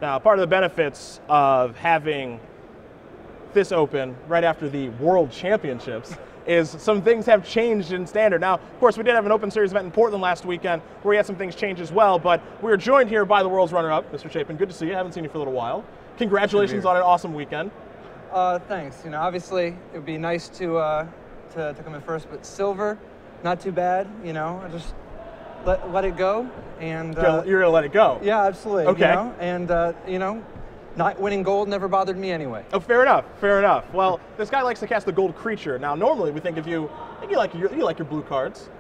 Now, part of the benefits of having this open right after the World Championships is some things have changed in Standard. Now, of course, we did have an Open Series event in Portland last weekend where we had some things change as well, but we were joined here by the world's runner-up, Mr. Chapin. Good to see you. I haven't seen you for a little while. Congratulations on an awesome weekend. Thanks. You know, obviously, it would be nice to come in first, but silver, not too bad. You know, I just let it go, and you're gonna let it go. Yeah, absolutely. Okay. You know? And you know, not winning gold never bothered me anyway. Oh, fair enough. Fair enough. Well, this guy likes to cast the gold creature. Now, normally we think if you like your blue cards.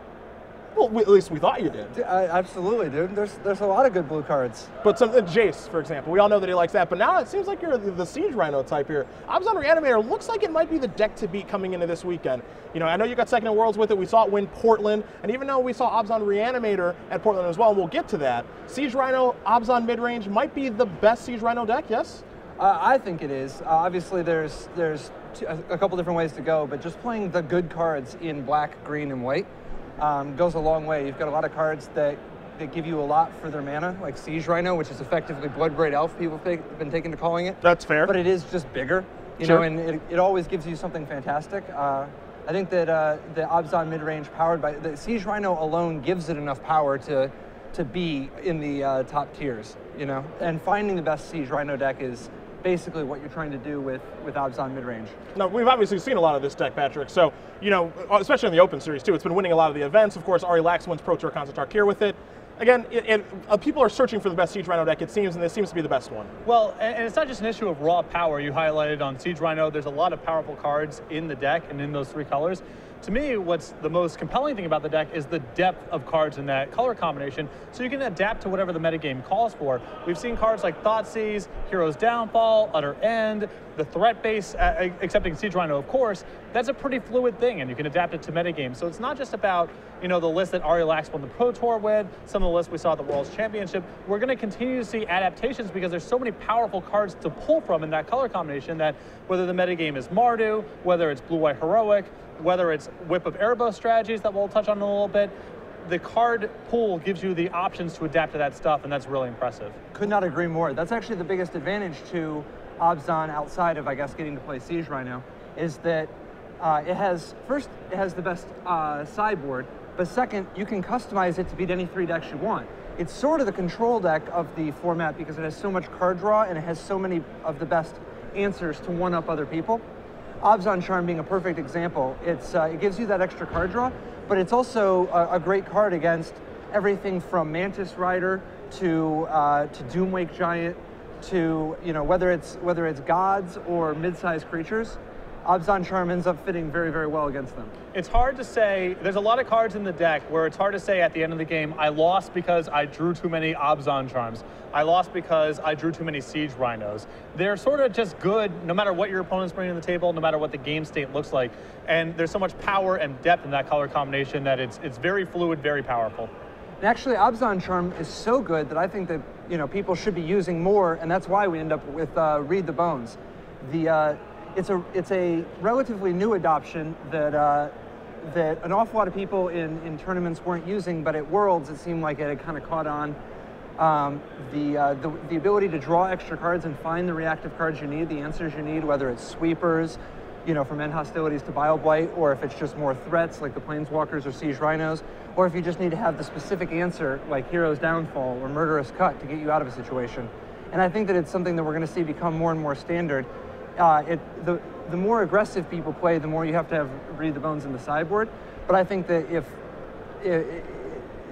Well, at least we thought you did. Absolutely, dude. There's a lot of good blue cards. But Jace, for example, we all know that he likes that. But now it seems like you're the Siege Rhino type here. Abzan Reanimator looks like it might be the deck to beat coming into this weekend. You know, I know you got second in Worlds with it. We saw it win Portland, and even though we saw Abzan Reanimator at Portland as well, and we'll get to that. Siege Rhino, Abzan midrange might be the best Siege Rhino deck. Yes. I think it is. Obviously, there's a couple different ways to go, but just playing the good cards in black, green, and white goes a long way. You've got a lot of cards that give you a lot for their mana, like Siege Rhino, which is effectively Bloodbraid Elf, people have been taken to calling it. That's fair. But it is just bigger, you know, and it always gives you something fantastic. I think that the Abzan midrange powered by the Siege Rhino alone gives it enough power to be in the top tiers, you know. And finding the best Siege Rhino deck is basically what you're trying to do with Abzan midrange. Now, we've obviously seen a lot of this deck, Patrick, so, you know, especially in the Open Series, too. It's been winning a lot of the events. Of course, Ari Lax wins Pro Tour Concertar here with it. Again, people are searching for the best Siege Rhino deck, it seems, and this seems to be the best one. Well, and it's not just an issue of raw power. You highlighted on Siege Rhino, there's a lot of powerful cards in the deck and in those three colors. To me, what's the most compelling thing about the deck is the depth of cards in that color combination, so you can adapt to whatever the metagame calls for. We've seen cards like Thoughtseize, Hero's Downfall, Utter End, the threat base, excepting Siege Rhino, of course. That's a pretty fluid thing, and you can adapt it to metagame. So it's not just about, you know, the list that Ari Lax won the Pro Tour with, some of the lists we saw at the World's Championship. We're going to continue to see adaptations because there's so many powerful cards to pull from in that color combination that whether the metagame is Mardu, whether it's Blue-White Heroic, whether it's Whip of Erebos strategies that we'll touch on in a little bit, the card pool gives you the options to adapt to that stuff, and that's really impressive. Could not agree more. That's actually the biggest advantage to Abzan outside of, I guess, getting to play Siege Rhino, is that it has the best sideboard, but second, you can customize it to beat any 3 decks you want. It's sort of the control deck of the format because it has so much card draw and it has so many of the best answers to one-up other people. Abzan Charm being a perfect example. It gives you that extra card draw, but it's also a great card against everything from Mantis Rider to Doomwake Giant to, you know, whether it's gods or mid-sized creatures. Abzan Charm ends up fitting very, very well against them. It's hard to say. There's a lot of cards in the deck where it's hard to say at the end of the game, I lost because I drew too many Abzan Charms. I lost because I drew too many Siege Rhinos. They're sort of just good no matter what your opponent's bringing to the table, no matter what the game state looks like. And there's so much power and depth in that color combination that it's very fluid, very powerful. And actually, Abzan Charm is so good that I think that, you know, people should be using more, and that's why we end up with Read the Bones. It's a relatively new adoption that that an awful lot of people in tournaments weren't using, but at Worlds it seemed like it had kind of caught on. The ability to draw extra cards and find the reactive cards you need, the answers you need, whether it's sweepers, you know, from End Hostilities to Bioblight, or if it's just more threats like the Planeswalkers or Siege Rhinos, or if you just need to have the specific answer like Hero's Downfall or Murderous Cut to get you out of a situation. And I think that it's something that we're going to see become more and more standard. The more aggressive people play, the more you have to have Read the Bones in the sideboard. But I think that if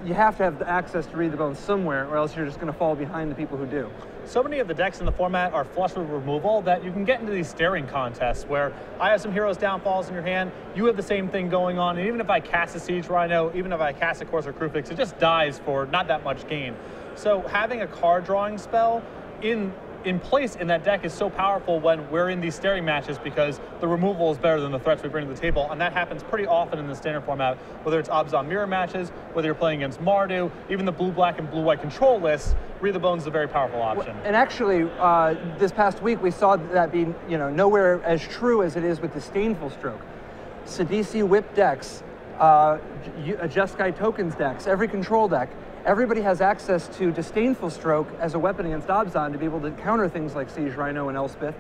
you have to have the access to Read the Bones somewhere, or else you're just going to fall behind the people who do. So many of the decks in the format are flush with removal that you can get into these staring contests where I have some Heroes Downfalls in your hand, you have the same thing going on, and even if I cast a Siege Rhino, even if I cast a Corsair Crewfix, it just dies for not that much gain. So having a card drawing spell in place in that deck is so powerful when we're in these staring matches because the removal is better than the threats we bring to the table, and that happens pretty often in the standard format, whether it's Abzan mirror matches, whether you're playing against Mardu, even the blue-black and blue-white control lists. Read the Bones is a very powerful option. And actually, this past week we saw that being, you know, nowhere as true as it is with Disdainful Stroke. Sidisi Whip decks, Jeskai Tokens decks, every control deck, everybody has access to Disdainful Stroke as a weapon against Abzan to be able to counter things like Siege Rhino and Elspeth.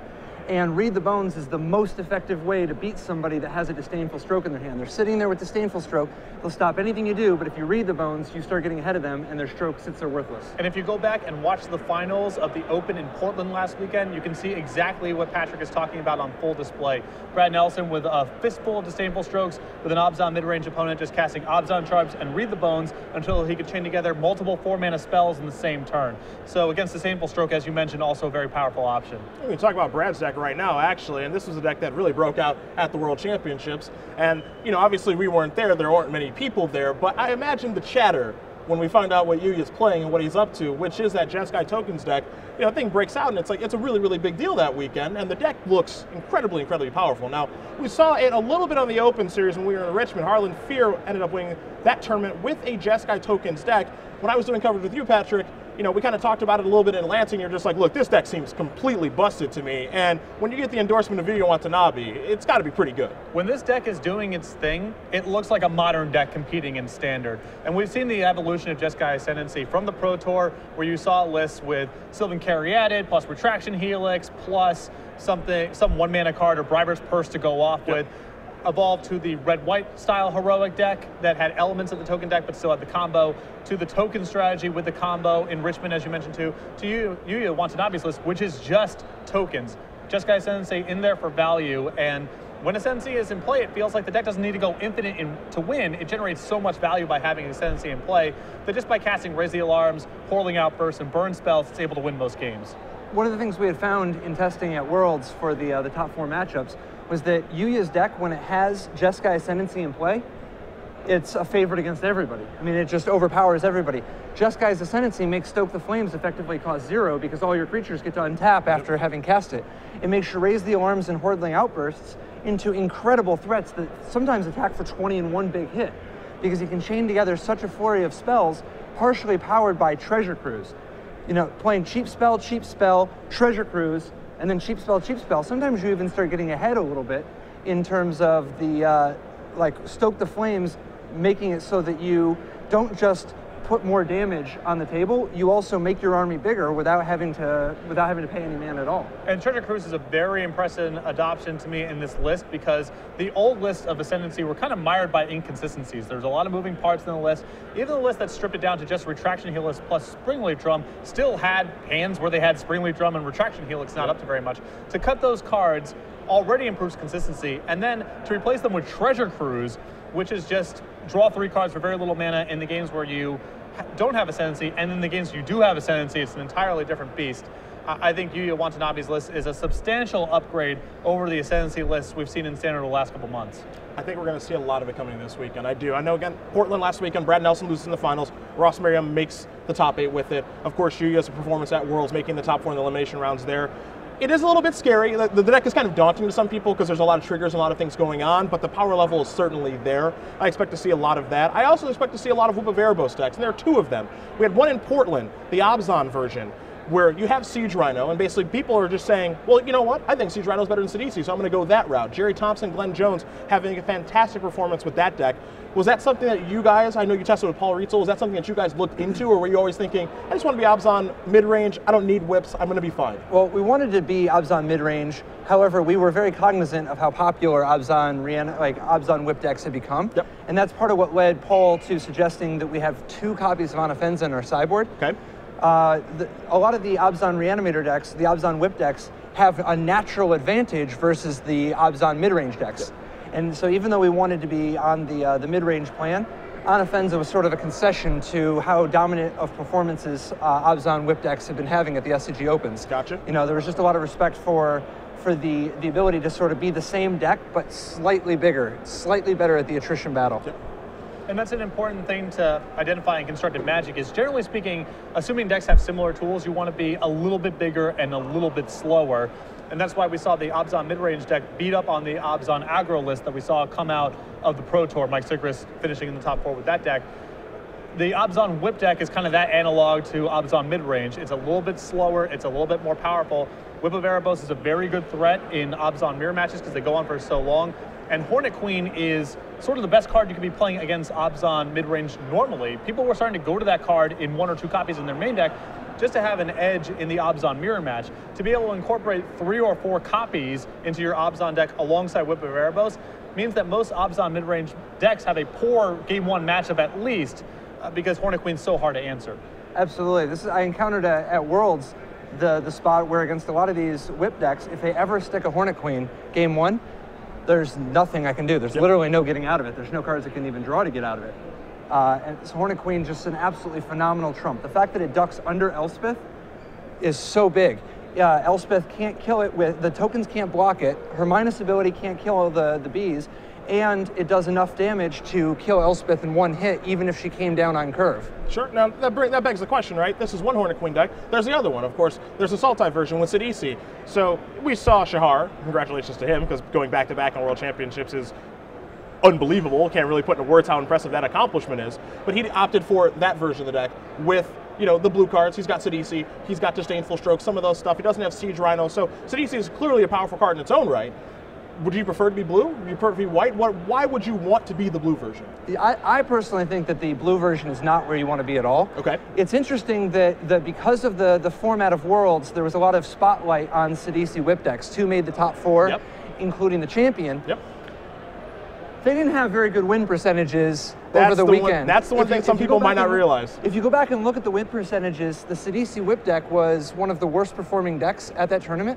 And Read the Bones is the most effective way to beat somebody that has a Disdainful Stroke in their hand. They're sitting there with Disdainful Stroke. They'll stop anything you do, but if you Read the Bones, you start getting ahead of them, and their stroke sits there worthless. And if you go back and watch the finals of the Open in Portland last weekend, you can see exactly what Patrick is talking about on full display. Brad Nelson with a fistful of Disdainful Strokes, with an Abzan mid-range opponent just casting Abzan Charms and Read the Bones until he could chain together multiple 4-mana spells in the same turn. So against Disdainful Stroke, as you mentioned, also a very powerful option. We can talk about Brad's deck right now, actually, and this was a deck that really broke out at the World Championships. And, you know, obviously we weren't there weren't many people there, but I imagine the chatter when we find out what Yuya's playing and what he's up to, which is that Jeskai Tokens deck. You know, the thing breaks out, and it's like, it's a really, really big deal that weekend, and the deck looks incredibly, incredibly powerful. Now, we saw it a little bit on the Open Series when we were in Richmond. Harlan Fear ended up winning that tournament with a Jeskai Tokens deck. When I was doing coverage with you, Patrick, you know, we kind of talked about it a little bit in Lansing. You're just like, look, this deck seems completely busted to me. And when you get the endorsement of Yuya Watanabe, it's got to be pretty good. When this deck is doing its thing, it looks like a modern deck competing in Standard. And we've seen the evolution of Jeskai Ascendancy from the Pro Tour, where you saw lists with Sylvan Caryatid, plus Retraction Helix, plus some 1-mana card or Briber's Purse to go off with. Evolved to the red-white style heroic deck that had elements of the token deck but still had the combo, to the token strategy with the combo in Richmond, as you mentioned, to Yuya Watanabe's list, which is just tokens. Jeskai Ascendancy in there for value, and when Ascendancy is in play, it feels like the deck doesn't need to go infinite to win. It generates so much value by having Ascendancy in play that just by casting Raise the Alarms, Whirling Outbursts, and Burn spells, it's able to win most games. One of the things we had found in testing at Worlds for the top 4 matchups was that Yuya's deck, when it has Jeskai Ascendancy in play, it's a favorite against everybody. I mean, it just overpowers everybody. Jeskai's Ascendancy makes Stoke the Flames effectively cost 0 because all your creatures get to untap after having cast it. It makes you Raise the Alarms and Whirling Outbursts into incredible threats that sometimes attack for 20 in one big hit, because you can chain together such a flurry of spells, partially powered by Treasure Cruise. You know, playing cheap spell, Treasure Cruise, and then cheap spell. Sometimes you even start getting ahead a little bit in terms of the, like, Stoke the Flames, making it so that you don't just put more damage on the table, you also make your army bigger without having to pay any mana at all. And Treasure Cruise is a very impressive adoption to me in this list, because the old list of Ascendancy were kind of mired by inconsistencies. There's a lot of moving parts in the list. Even the list that stripped it down to just Retraction Helix plus Springleaf Drum still had hands where they had Springleaf Drum and Retraction Helix not up to very much. To cut those cards already improves consistency, and then to replace them with Treasure Cruise, which is just draw 3 cards for very little mana in the games where you don't have Ascendancy, and in the games you do have Ascendancy, it's an entirely different beast. I think Yuya Watanabe's list is a substantial upgrade over the Ascendancy lists we've seen in Standard the last couple months. I think we're going to see a lot of it coming this weekend. I do. I know, again, Portland last weekend, Brad Nelson loses in the finals. Ross Merriam makes the top 8 with it. Of course, Yuya's performance at Worlds, making the top 4 in the elimination rounds there. It is a little bit scary. The deck is kind of daunting to some people because there's a lot of triggers and a lot of things going on, but the power level is certainly there. I expect to see a lot of that. I also expect to see a lot of Whip of Erebos decks, and there are 2 of them. We had one in Portland, the Abzan version, where you have Siege Rhino, and basically people are just saying, well, you know what? I think Siege Rhino is better than Sidisi, so I'm going to go that route. Jerry Thompson, Glenn Jones having a fantastic performance with that deck. Was that something that you guys, I know you tested with Paul Rietzel, was that something that you guys looked into, or were you always thinking, I just want to be Abzan mid-range, I don't need whips, I'm going to be fine? Well, we wanted to be Abzan mid-range. However, we were very cognizant of how popular Abzan whip decks had become. Yep. And that's part of what led Paul to suggesting that we have 2 copies of Anafenza in our sideboard. Okay. A lot of the Abzan Reanimator decks, the Abzan whip decks, have a natural advantage versus the Abzan mid-range decks. Yep. And so even though we wanted to be on the mid-range plan, Anafenza was sort of a concession to how dominant of performances Abzan whip decks have been having at the SCG Opens. Gotcha. You know, there was just a lot of respect for the ability to sort of be the same deck, but slightly bigger, slightly better at the attrition battle. Yep. And that's an important thing to identify in constructed Magic, is generally speaking, assuming decks have similar tools, you want to be a little bit bigger and a little bit slower. And that's why we saw the Abzan mid-range deck beat up on the Abzan aggro list that we saw come out of the Pro Tour. Mike Sigris finishing in the top 4 with that deck. The Abzan whip deck is kind of that analog to Abzan mid-range. It's a little bit slower, it's a little bit more powerful. Whip of Erebos is a very good threat in Abzan mirror matches because they go on for so long. and Hornet Queen is sort of the best card you could be playing against Abzan mid-range normally. People were starting to go to that card in 1 or 2 copies in their main deck just to have an edge in the Abzan mirror match. To be able to incorporate 3 or 4 copies into your Abzan deck alongside Whip of Erebos means that most Abzan mid-range decks have a poor Game 1 matchup at least, because Hornet Queen's so hard to answer. Absolutely. I encountered at Worlds the spot where against a lot of these whip decks, if they ever stick a Hornet Queen Game 1, there's nothing I can do. There's literally no getting out of it. There's no cards I can even draw to get out of it. And so Hornet Queen, just an absolutely phenomenal trump. The fact that it ducks under Elspeth is so big. Elspeth can't kill it with, the tokens can't block it, her minus ability can't kill the bees, and it does enough damage to kill Elspeth in 1 hit, even if she came down on curve. Sure. Now, that begs the question, right? This is one Hornet Queen deck. There's the other one, of course. There's a Sultai version with Sidisi. So we saw Shahar. Congratulations to him, because going back-to-back on World Championships is unbelievable. Can't really put into words how impressive that accomplishment is. But he opted for that version of the deck with, you know, the blue cards. He's got Sidisi. He's got Disdainful Stroke, some of those stuff. He doesn't have Siege Rhino. So Sidisi is clearly a powerful card in its own right. Would you prefer to be blue? Would you prefer to be white? Why would you want to be the blue version? I personally think that the blue version is not where you want to be at all. Okay. It's interesting that because of the format of Worlds, there was a lot of spotlight on Sidisi whip decks. 2 made the top 4, including the champion. Yep. They didn't have very good win percentages over the weekend. That's the one thing some people might not realize. If you go back and look at the win percentages, the Sidisi whip deck was one of the worst performing decks at that tournament.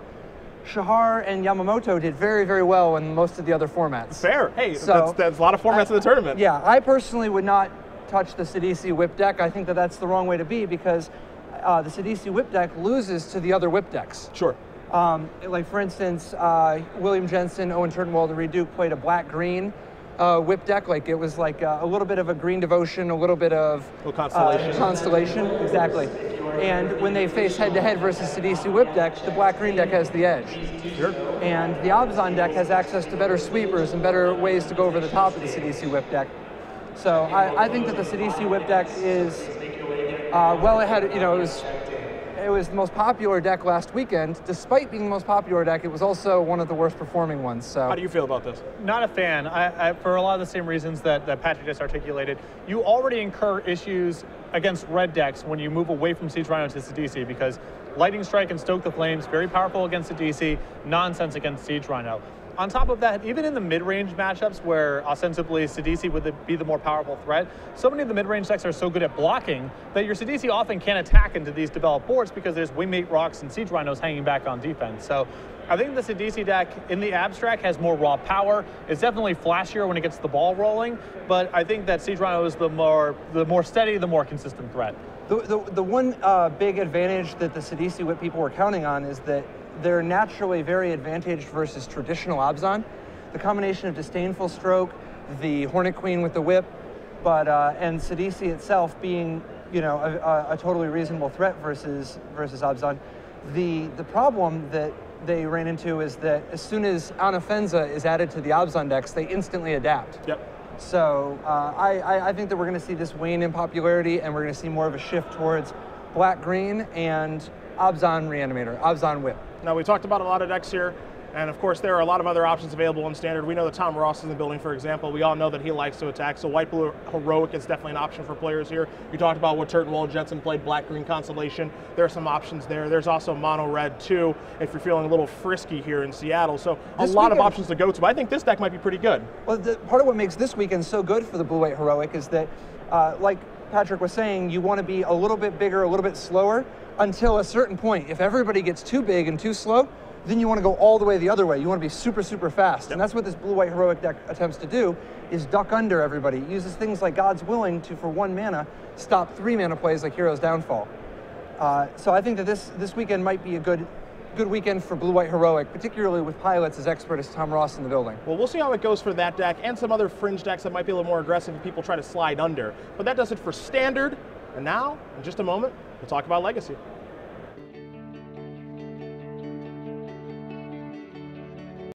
Shahar and Yamamoto did very, very well in most of the other formats. Fair. Hey, so that's a lot of formats in the tournament. Yeah, I personally would not touch the Sidisi whip deck. I think that that's the wrong way to be, because the Sidisi whip deck loses to the other whip decks. Sure. Like, for instance, William Jensen, Owen Turnwald, and Reed Duke played a black-green whip deck. Like, it was like a little bit of a green devotion, a little bit of constellation. Exactly. And when they face head-to-head versus Sidisi whip deck, the black-green deck has the edge. Sure. And the Abzan deck has access to better sweepers and better ways to go over the top of the Sidisi whip deck. So I think that the Sidisi whip deck is, well, it was the most popular deck last weekend. Despite being the most popular deck, it was also one of the worst performing ones. So how do you feel about this? Not a fan. For a lot of the same reasons that Patrick just articulated. You already incur issues against red decks when you move away from Siege Rhino to Sidisi, because Lightning Strike and Stoke the Flames, very powerful against Sidisi, nonsense against Siege Rhino. On top of that, even in the mid-range matchups where ostensibly Sidisi would be the more powerful threat, so many of the mid-range decks are so good at blocking that your Sidisi often can't attack into these developed boards because there's Wingmate Rocks and Siege Rhinos hanging back on defense. So I think the Sidisi deck in the abstract has more raw power. It's definitely flashier when it gets the ball rolling, but I think that Siege Rhino is the more steady, the more consistent threat. The one big advantage that the Sidisi whip people were counting on is that they're naturally very advantaged versus traditional Abzan. The combination of Disdainful Stroke, the Hornet Queen with the whip, and Sidisi itself being, you know, a totally reasonable threat versus Abzan. The problem that they ran into is that as soon as Anafenza is added to the Abzan decks, they instantly adapt. Yep. So I think that we're going to see this wane in popularity, and we're going to see more of a shift towards black-green and Abzan Reanimator, Abzan Whip. Now, we talked about a lot of decks here, and of course there are a lot of other options available in Standard. We know that Tom Ross is in the building, for example. We all know that he likes to attack, so White-Blue Heroic is definitely an option for players here. You talked about what Turnwald Jensen played, Black-Green Constellation. There are some options there. There's also Mono-Red, too, if you're feeling a little frisky here in Seattle. So a lot of options to go to, but I think this deck might be pretty good. Well, part of what makes this weekend so good for the Blue-White Heroic is that, like Patrick was saying, you want to be a little bit bigger, a little bit slower, until a certain point. If everybody gets too big and too slow, then you want to go all the way the other way. You want to be super, super fast. Yep. And that's what this Blue-White Heroic deck attempts to do, is duck under everybody. It uses things like God's Willing to, for 1 mana, stop 3 mana plays like Hero's Downfall. So I think that this weekend might be a good weekend for Blue-White Heroic, particularly with pilots as expert as Tom Ross in the building. Well, we'll see how it goes for that deck and some other fringe decks that might be a little more aggressive if people try to slide under. But that does it for Standard. And now, in just a moment, we'll talk about Legacy.